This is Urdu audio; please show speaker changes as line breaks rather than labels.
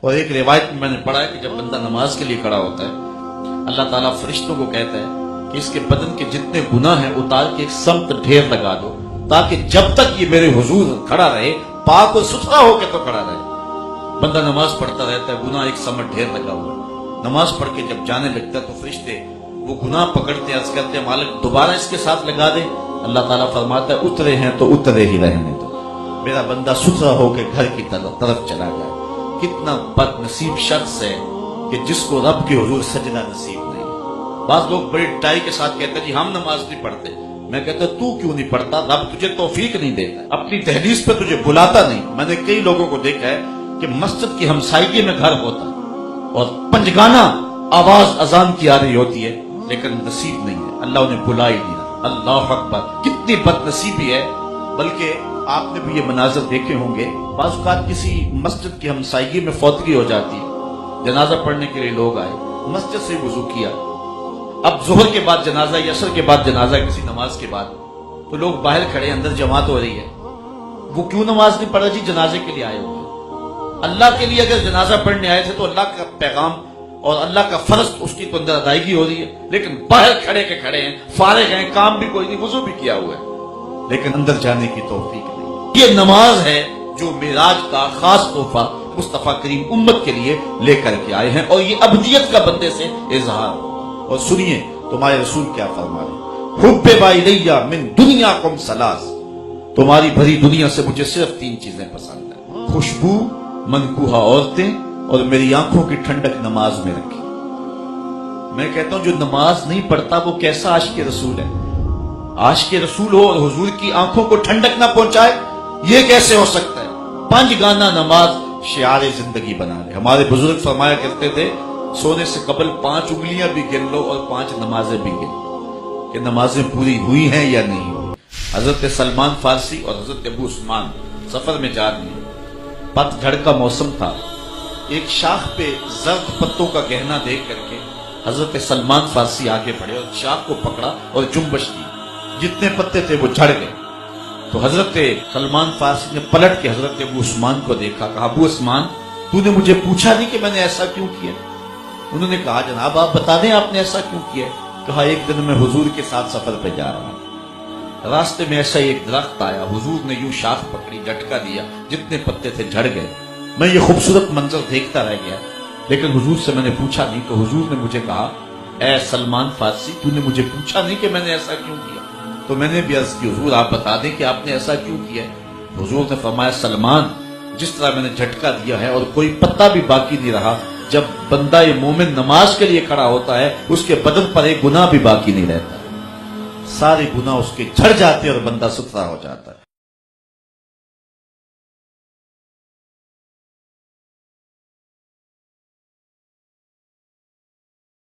اور ایک روایت میں نے پڑھا ہے کہ جب بندہ نماز کے لیے کھڑا ہوتا ہے اللہ تعالیٰ فرشتوں کو کہتا ہے کہ اس کے بدن کے جتنے گناہ ہیں اتار کے ایک سمت ڈھیر لگا دو، تاکہ جب تک یہ میرے حضور کھڑا رہے پاک اور ستھرا ہو کے تو کھڑا رہے۔ بندہ نماز پڑھتا رہتا ہے، گناہ ایک سمت ڈھیر لگا ہوا ہے، نماز پڑھ کے جب جانے لگتا ہے تو فرشتے وہ گناہ پکڑتے عرض کرتے ہیں مالک دوبارہ اس کے ساتھ لگا دے۔ اللہ تعالیٰ فرماتا ہے اترے ہیں تو اترے ہی رہنے دو، میرا بندہ ستھرا ہو کے گھر کی طرف چلا جائے۔ کتنا بد نصیب شخص ہے کہ جس کو رب کے حضور سجدہ نصیب نہیں ہے۔ بعض لوگ بڑی ٹائی کے ساتھ کہتے ہیں جی ہم نماز نہیں پڑھتے، میں کہتا ہوں تو کیوں نہیں پڑھتا؟ رب تجھے توفیق نہیں دیتا، اپنی دہلیز پہ تجھے بلاتا نہیں۔ میں نے کئی لوگوں کو دیکھا ہے کہ مسجد کی ہمسائیگی میں گھر ہوتا اور پنجگانہ آواز اذان کی آ رہی ہوتی ہے لیکن نصیب نہیں ہے، اللہ انہیں بلا ہی نہیں رہا۔ اللہ اکبر، کتنی بد نصیبی ہے۔ بلکہ آپ نے بھی یہ مناظر دیکھے ہوں گے، بعض اوقات کسی مسجد کی ہمسائیگی میں فوتگی ہو جاتی ہے، جنازہ پڑھنے کے لیے لوگ آئے، مسجد سے وضو کیا، اب ظہر کے بعد جنازہ یا عصر کے بعد جنازہ کسی نماز کے بعد، تو لوگ باہر کھڑے، اندر جماعت ہو رہی ہے، وہ کیوں نماز نہیں پڑھا؟ جی جنازے کے لیے آئے ہوئے، اللہ کے لیے اگر جنازہ پڑھنے آئے تھے تو اللہ کا پیغام اور اللہ کا فرض اس کی تو اندر ادائیگی ہو رہی ہے، لیکن باہر کھڑے کے کھڑے ہیں، فارغ ہیں، کام بھی کوئی نہیں، وضو بھی کیا ہوا ہے لیکن اندر جانے کی توفیق نہیں۔ یہ نماز ہے جو معراج کا خاص تحفہ مصطفیٰ کریم امت کے لیے لے کر کے آئے ہیں، اور یہ ابدیت کا بندے سے اظہار ہو۔ اور سنیے تمہارے رسول کیا فرما رہے، حُبِّبَ إِلَيَّ مِن دُنْيَاكُمْ ثَلَاث، تمہاری بھری دنیا سے مجھے صرف 3 چیزیں پسند ہیں، خوشبو، منکوہا عورتیں، اور میری آنکھوں کی ٹھنڈک نماز میں رکھی۔ میں کہتا ہوں جو نماز نہیں پڑھتا وہ کیسا عاشق رسول ہے؟ عاشق رسول ہو اور حضور کی آنکھوں کو ٹھنڈک نہ پہنچائے، یہ کیسے ہو سکتا ہے؟ 5 گانا نماز شعار زندگی بنا لے۔ ہمارے بزرگ فرمایا کرتے تھے سونے سے قبل 5 انگلیاں بھی گن لو اور 5 نمازیں بھی گن لو کہ نمازیں پوری ہوئی ہیں یا نہیں ہوئی۔ حضرت سلمان فارسی اور حضرت ابو عثمان سفر میں جا رہے ہیں، پت جھڑ کا موسم تھا، ایک شاخ پہ زرد پتوں کا گہنا دیکھ کر کے حضرت سلمان فارسی آگے بڑھے اور شاخ کو پکڑا اور جنبش کی، جتنے پتے تھے وہ جھڑ گئے۔ تو حضرت سلمان فارسی نے پلٹ کے حضرت ابو عثمان کو دیکھا، کہا ابو عثمان تو نے مجھے پوچھا نہیں کہ میں نے ایسا کیوں کیا؟ انہوں نے کہا جناب آپ بتا دیں آپ نے ایسا کیوں کیا؟ کہا ایک دن میں حضور کے ساتھ سفر پہ جا رہا ہوں، راستے میں ایسا ایک درخت آیا، حضور نے یوں شاخ پکڑی، جھٹکا دیا، جتنے پتے تھے جھڑ گئے، میں یہ خوبصورت منظر دیکھتا رہ گیا، لیکن حضور سے میں نے پوچھا نہیں۔ تو حضور نے مجھے کہا اے سلمان فارسی تو نے مجھے پوچھا نہیں کہ میں نے ایسا کیوں کیا؟ تو میں نے بھی عرض کی حضور آپ بتا دیں کہ آپ نے ایسا کیوں کیا؟ حضور نے فرمایا سلمان جس طرح میں نے جھٹکا دیا ہے اور کوئی پتا بھی باقی نہیں رہا، جب بندہ یہ مومن نماز کے لیے کھڑا ہوتا ہے اس کے بدن پر ایک گناہ بھی باقی نہیں رہتا، سارے گناہ اس کے جھڑ جاتے اور بندہ ستھرا ہو جاتا ہے۔